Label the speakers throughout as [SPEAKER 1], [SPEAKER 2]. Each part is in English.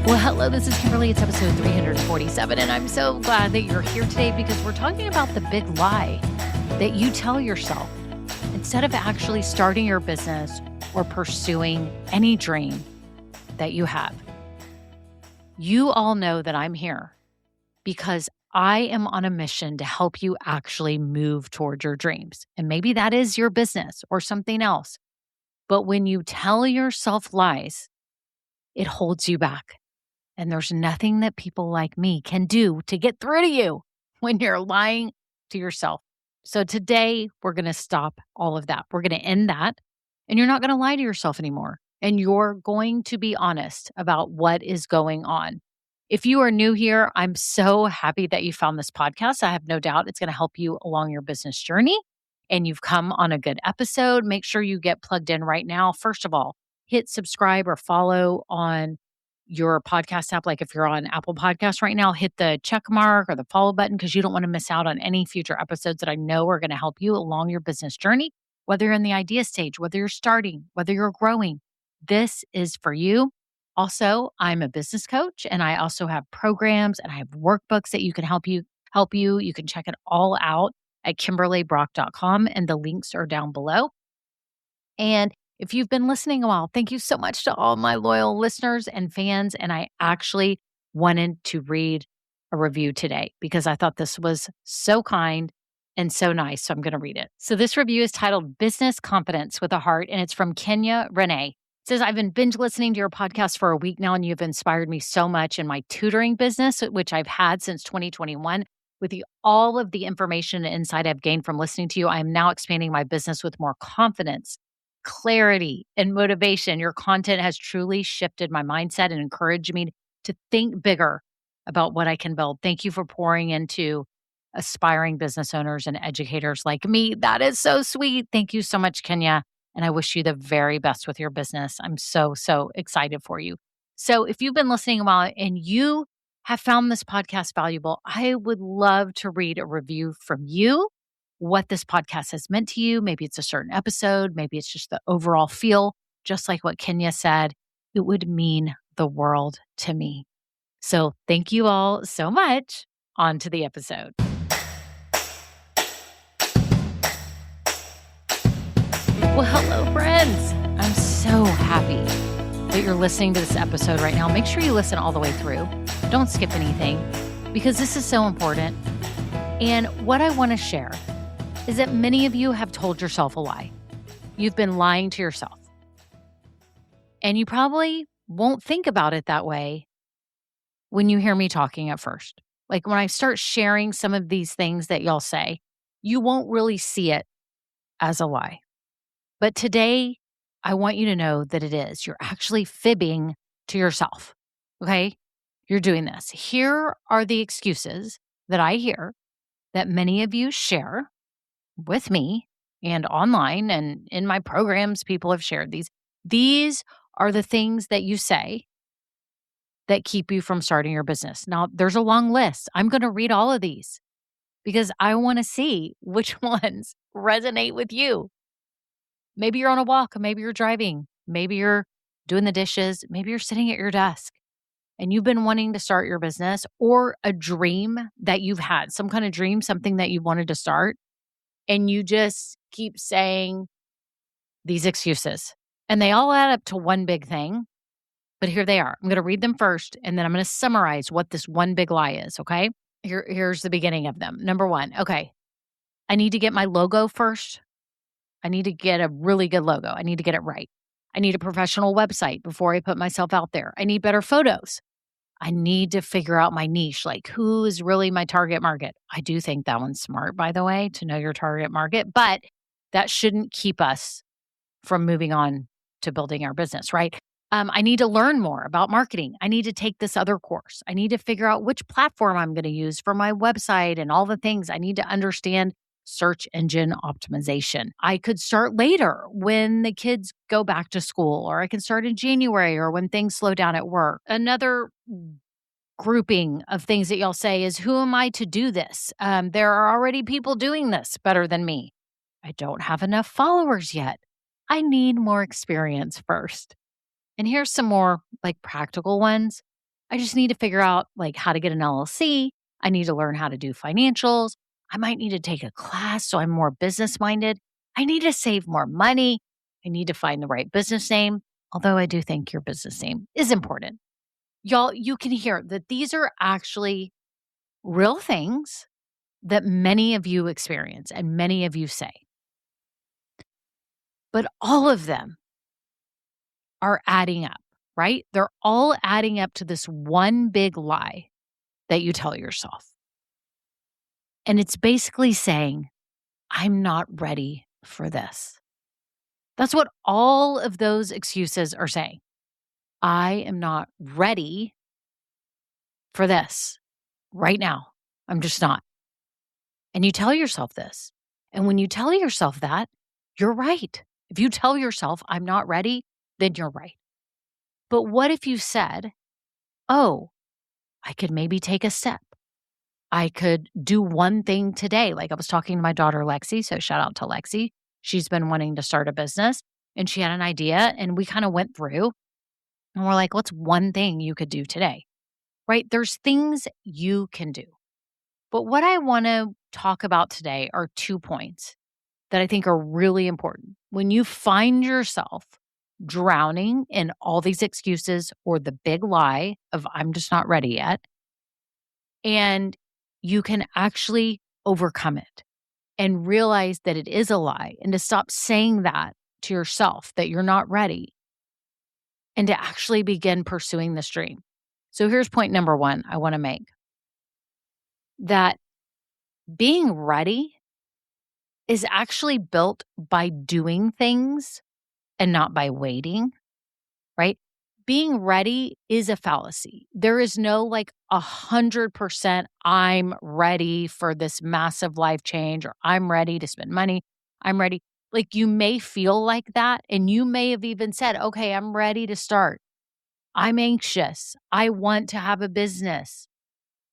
[SPEAKER 1] Well, hello, this is Kimberly. It's episode 347, and I'm so glad that you're here today because we're talking about the big lie that you tell yourself instead of actually starting your business or pursuing any dream that you have. You all know that I'm here because I am on a mission to help you actually move toward your dreams. And maybe that is your business or something else. But when you tell yourself lies, it holds you back. And there's nothing that people like me can do to get through to you when you're lying to yourself. So today, we're going to stop all of that. We're going to end that. And you're not going to lie to yourself anymore. And you're going to be honest about what is going on. If you are new here, I'm so happy that you found this podcast. I have no doubt it's going to help you along your business journey. And you've come on a good episode. Make sure you get plugged in right now. First of all, hit subscribe or follow on your podcast app. Like if you're on Apple Podcasts right now, hit the check mark or the follow button because you don't want to miss out on any future episodes that I know are going to help you along your business journey, whether you're in the idea stage, whether you're starting, whether you're growing. This is for you. Also, I'm a business coach and I also have programs and I have workbooks that you can help you. You can check it all out at KimberlyBrock.com and the links are down below. And if you've been listening a while, thank you so much to all my loyal listeners and fans. And I actually wanted to read a review today because I thought this was so kind and so nice. So I'm going to read it. So this review is titled Business Confidence with a Heart, and it's from Kenya Renee. It says, I've been binge listening to your podcast for a week now, and you've inspired me so much in my tutoring business, which I've had since 2021. With all of the information and insight I've gained from listening to you, I am now expanding my business with more confidence, clarity, and motivation. Your content has truly shifted my mindset and encouraged me to think bigger about what I can build. Thank you for pouring into aspiring business owners and educators like me. That is so sweet. Thank you so much, Kenya. And I wish you the very best with your business. I'm so, so excited for you. So if you've been listening a while and you have found this podcast valuable, I would love to read a review from you, what this podcast has meant to you. Maybe it's a certain episode. Maybe it's just the overall feel. Just like what Kenya said, it would mean the world to me. So thank you all so much. On to the episode. Well, hello, friends. I'm so happy that you're listening to this episode right now. Make sure you listen all the way through. Don't skip anything because this is so important. And what I want to share is that many of you have told yourself a lie. You've been lying to yourself. And you probably won't think about it that way when you hear me talking at first. Like when I start sharing some of these things that y'all say, you won't really see it as a lie. But today, I want you to know that it is. You're actually fibbing to yourself, okay? You're doing this. Here are the excuses that I hear that many of you share with me and online and in my programs. People have shared these. These are the things that you say that keep you from starting your business. Now, there's a long list. I'm going to read all of these because I want to see which ones resonate with you. Maybe you're on a walk, maybe you're driving, maybe you're doing the dishes, maybe you're sitting at your desk and you've been wanting to start your business or a dream that you've had, some kind of dream, something that you wanted to start, and you just keep saying these excuses. And they all add up to one big thing, but here they are. I'm going to read them first, and then I'm going to summarize what this one big lie is, okay? Here's the beginning of them. Number one, okay, I need to get my logo first. I need to get a really good logo. I need to get it right. I need a professional website before I put myself out there. I need better photos. I need to figure out my niche, like who is really my target market. I do think that one's smart, by the way, to know your target market, but that shouldn't keep us from moving on to building our business, right? I need to learn more about marketing. I need to take this other course. I need to figure out which platform I'm going to use for my website and all the things. I need to understand search engine optimization. I could start later when the kids go back to school, or I can start in January or when things slow down at work. Another grouping of things that y'all say is, who am I to do this? There are already people doing this better than me. I don't have enough followers yet. I need more experience first. And here's some more like practical ones. I just need to figure out like how to get an LLC. I need to learn how to do financials. I might need to take a class so I'm more business minded. I need to save more money. I need to find the right business name. Although I do think your business name is important. Y'all, you can hear that these are actually real things that many of you experience and many of you say. But all of them are adding up, right? They're all adding up to this one big lie that you tell yourself. And it's basically saying, I'm not ready for this. That's what all of those excuses are saying. I am not ready for this right now. I'm just not. And you tell yourself this. And when you tell yourself that, you're right. If you tell yourself, I'm not ready, then you're right. But what if you said, oh, I could maybe take a step. I could do one thing today. Like I was talking to my daughter, Lexi. So shout out to Lexi. She's been wanting to start a business and she had an idea and we kind of went through and we're like, what's one thing you could do today? Right? There's things you can do. But what I want to talk about today are 2 points that I think are really important. When you find yourself drowning in all these excuses or the big lie of I'm just not ready yet, and you can actually overcome it and realize that it is a lie and to stop saying that to yourself that you're not ready and to actually begin pursuing this dream. So here's point number 1 I want to make, that being ready is actually built by doing things and not by waiting, right? Being ready is a fallacy. There is no like 100% I'm ready for this massive life change or I'm ready to spend money. I'm ready. Like you may feel like that and you may have even said, okay, I'm ready to start. I'm anxious. I want to have a business.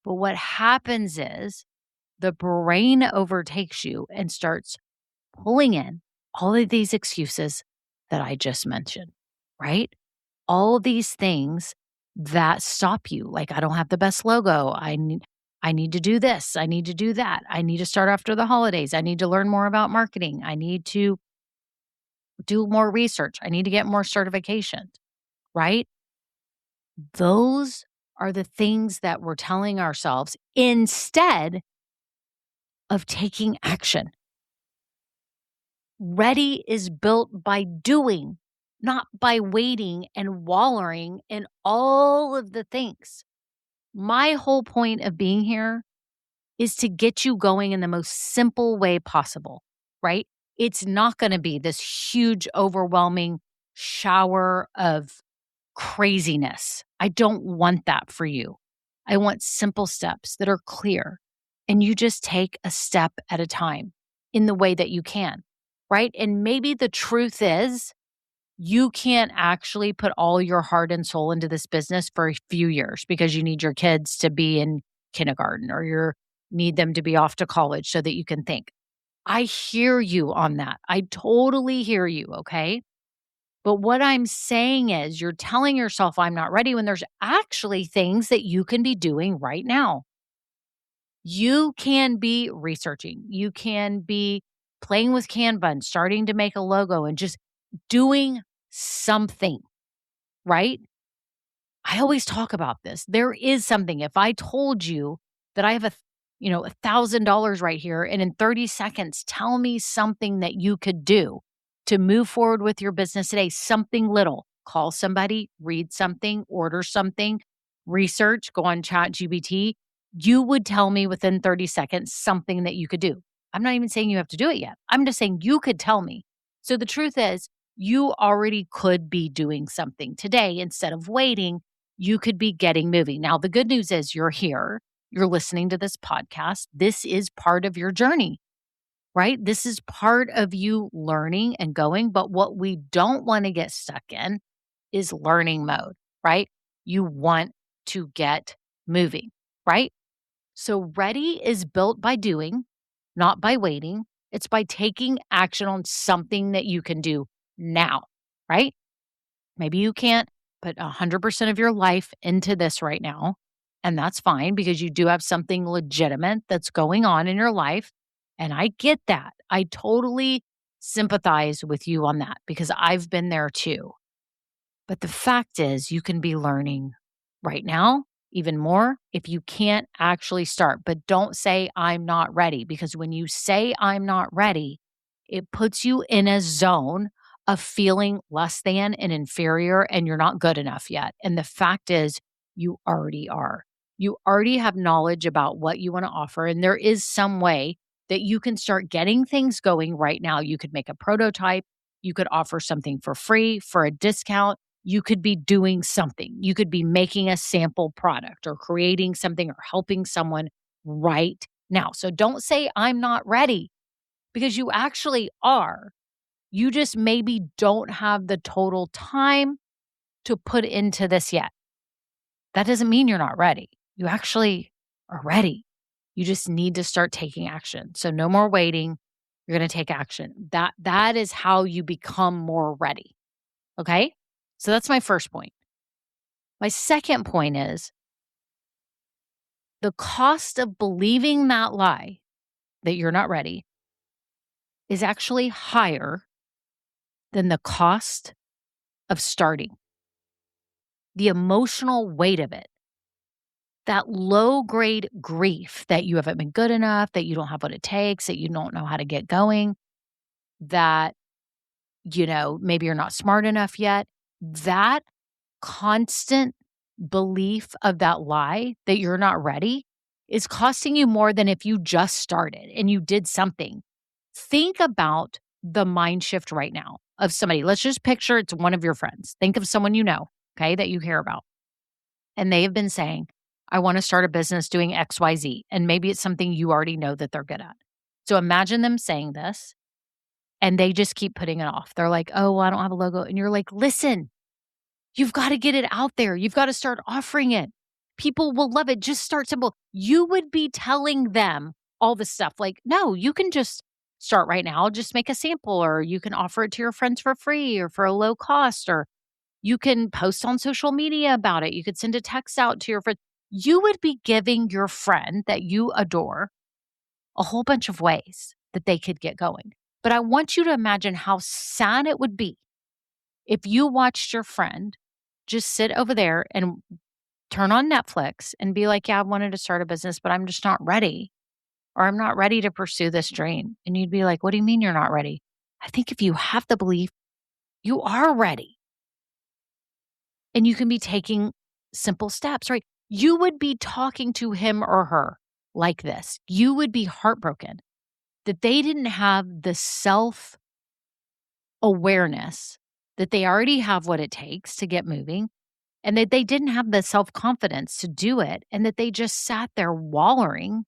[SPEAKER 1] But what happens is the brain overtakes you and starts pulling in all of these excuses that I just mentioned, right? All of these things that stop you. Like, I don't have the best logo. I need to do this. I need to do that. I need to start after the holidays. I need to learn more about marketing. I need to do more research. I need to get more certifications, right? Those are the things that we're telling ourselves instead of taking action. Ready is built by doing, not by waiting and wallowing in all of the things. My whole point of being here is to get you going in the most simple way possible, right? It's not going to be this huge, overwhelming shower of craziness. I don't want that for you. I want simple steps that are clear and you just take a step at a time in the way that you can, right? And maybe the truth is you can't actually put all your heart and soul into this business for a few years because you need your kids to be in kindergarten or you need them to be off to college so that you can think. I hear you on that. I totally hear you, okay? But what I'm saying is you're telling yourself I'm not ready when there's actually things that you can be doing right now. You can be researching. You can be playing with Canva and starting to make a logo and just doing something, right? I always talk about this. There is something. If I told you that I have $1,000 right here and in 30 seconds, tell me something that you could do to move forward with your business today, something little. Call somebody, read something, order something, research, go on ChatGPT. You would tell me within 30 seconds something that you could do. I'm not even saying you have to do it yet. I'm just saying you could tell me. So the truth is, you already could be doing something today instead of waiting. You could be getting moving. Now, the good news is you're here. You're listening to this podcast. This is part of your journey, right? This is part of you learning and going. But what we don't want to get stuck in is learning mode, right? You want to get moving, right? So ready is built by doing, not by waiting. It's by taking action on something that you can do now, right? Maybe you can't put 100% of your life into this right now. And that's fine because you do have something legitimate that's going on in your life. And I get that. I totally sympathize with you on that because I've been there too. But the fact is, you can be learning right now even more if you can't actually start. But don't say, I'm not ready, because when you say, I'm not ready, it puts you in a zone of feeling less than and inferior, and you're not good enough yet. And the fact is, you already are. You already have knowledge about what you want to offer. And there is some way that you can start getting things going right now. You could make a prototype, you could offer something for free, for a discount. You could be doing something. You could be making a sample product or creating something or helping someone right now. So don't say, I'm not ready, because you actually are. You just maybe don't have the total time to put into this yet. That doesn't mean you're not ready. You actually are ready. You just need to start taking action. So no more waiting. You're going to take action. That is how you become more ready. Okay? So that's my first point. My second point is the cost of believing that lie that you're not ready is actually higher than the cost of starting. The emotional weight of it, that low grade grief that you haven't been good enough, that you don't have what it takes, that you don't know how to get going, that, maybe you're not smart enough yet, that constant belief of that lie that you're not ready is costing you more than if you just started and you did something. Think about the mind shift right now of somebody. Let's just picture it's one of your friends. Think of someone you know, okay, that you care about. And they have been saying, I want to start a business doing XYZ. And maybe it's something you already know that they're good at. So imagine them saying this and they just keep putting it off. They're like, oh, well, I don't have a logo. And you're like, listen, you've got to get it out there. You've got to start offering it. People will love it. Just start simple. You would be telling them all this stuff. Like, no, you can just start right now. Just make a sample, or you can offer it to your friends for free or for a low cost, or you can post on social media about it. You could send a text out to your friend. You would be giving your friend that you adore a whole bunch of ways that they could get going. But I want you to imagine how sad it would be if you watched your friend just sit over there and turn on Netflix and be like, yeah, I wanted to start a business, but I'm just not ready, or I'm not ready to pursue this dream. And you'd be like, what do you mean you're not ready? I think if you have the belief, you are ready. And you can be taking simple steps, right? You would be talking to him or her like this. You would be heartbroken that they didn't have the self awareness that they already have what it takes to get moving, and that they didn't have the self-confidence to do it, and that they just sat there wallowing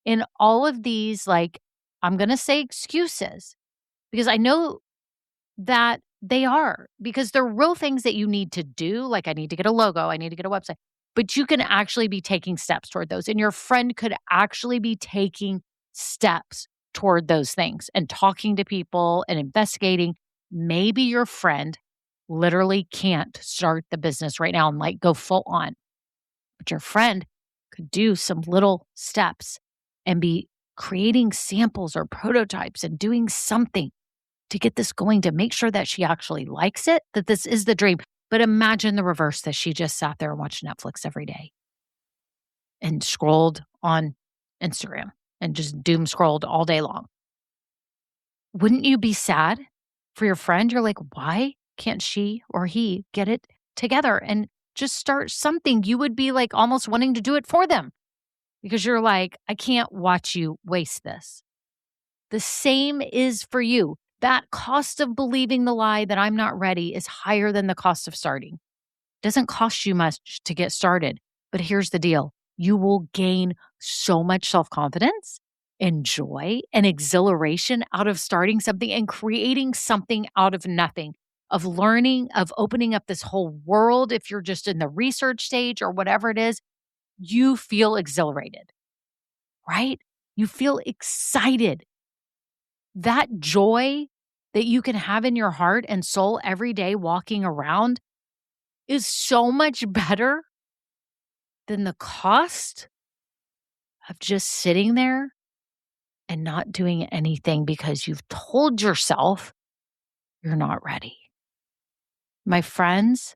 [SPEAKER 1] in all of these, like, I'm going to say excuses, because I know that they are, because they're real things that you need to do. Like, I need to get a logo, I need to get a website, but you can actually be taking steps toward those. And your friend could actually be taking steps toward those things and talking to people and investigating. Maybe your friend literally can't start the business right now and like go full on, but your friend could do some little steps and be creating samples or prototypes and doing something to get this going, to make sure that she actually likes it, that this is the dream. But imagine the reverse, that she just sat there and watched Netflix every day and scrolled on Instagram and just doom scrolled all day long. Wouldn't you be sad for your friend? You're like, why can't she or he get it together and just start something? You would be like almost wanting to do it for them, because you're like, I can't watch you waste this. The same is for you. That cost of believing the lie that I'm not ready is higher than the cost of starting. It doesn't cost you much to get started, but here's the deal. You will gain so much self-confidence and joy and exhilaration out of starting something and creating something out of nothing, of learning, of opening up this whole world. If you're just in the research stage or whatever it is, you feel exhilarated, right? You feel excited. That joy that you can have in your heart and soul every day walking around, is so much better than the cost of just sitting there and not doing anything because you've told yourself you're not ready. My friends,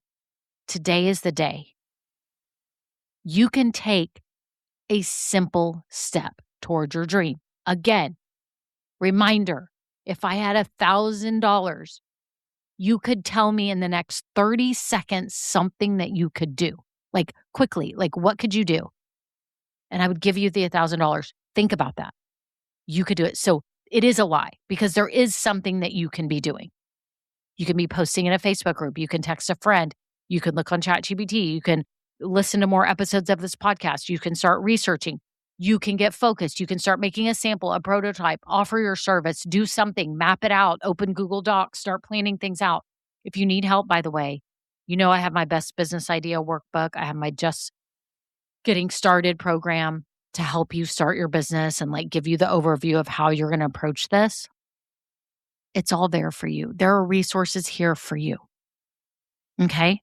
[SPEAKER 1] today is the day. You can take a simple step towards your dream. Again, reminder, if I had $1,000, you could tell me in the next 30 seconds something that you could do. Like quickly, like what could you do? And I would give you the $1,000. Think about that. You could do it. So it is a lie because there is something that you can be doing. You can be posting in a Facebook group. You can text a friend. You can look on ChatGPT. You can listen to more episodes of this podcast. You can start researching. You can get focused. You can start making a sample, a prototype, offer your service, do something, map it out, open Google Docs, start planning things out. If you need help, by the way, you know I have my best business idea workbook. I have my Just Getting Started program to help you start your business and like give you the overview of how you're going to approach this. It's all there for you. There are resources here for you. Okay?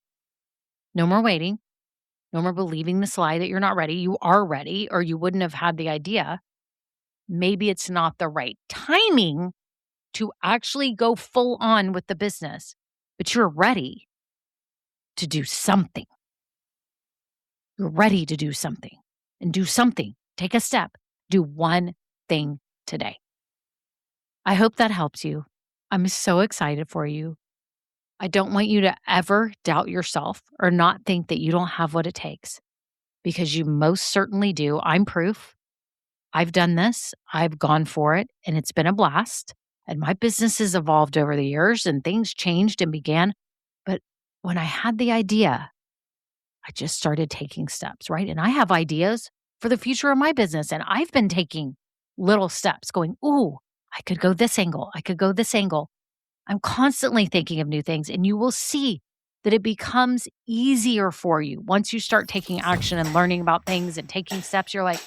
[SPEAKER 1] No more waiting. No more believing this lie that you're not ready. You are ready, or you wouldn't have had the idea. Maybe it's not the right timing to actually go full on with the business, but you're ready to do something. You're ready to do something and do something. Take a step. Do one thing today. I hope that helps you. I'm so excited for you. I don't want you to ever doubt yourself or not think that you don't have what it takes, because you most certainly do. I'm proof. I've done this. I've gone for it, and it's been a blast. And my business has evolved over the years and things changed and began. But when I had the idea, I just started taking steps, right? And I have ideas for the future of my business. And I've been taking little steps going, ooh, I could go this angle. I could go this angle. I'm constantly thinking of new things, and you will see that it becomes easier for you once you start taking action and learning about things and taking steps. You're like,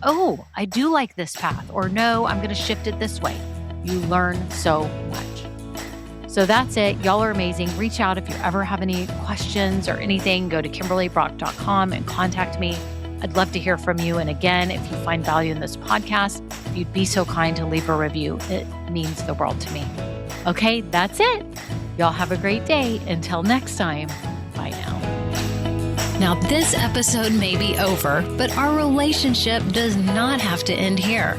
[SPEAKER 1] oh, I do like this path, or no, I'm going to shift it this way. You learn so much. So that's it. Y'all are amazing. Reach out if you ever have any questions or anything. Go to KimberlyBrock.com and contact me. I'd love to hear from you. And again, if you find value in this podcast, if you'd be so kind to leave a review, it means the world to me. Okay, that's it. Y'all have a great day. Until next time, bye now.
[SPEAKER 2] Now, this episode may be over, but our relationship does not have to end here.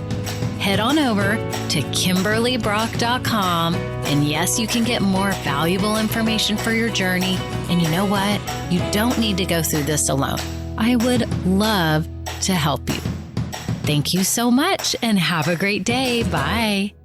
[SPEAKER 2] Head on over to KimberlyBrock.com, and yes, you can get more valuable information for your journey. And you know what? You don't need to go through this alone. I would love to help you. Thank you so much, and have a great day. Bye.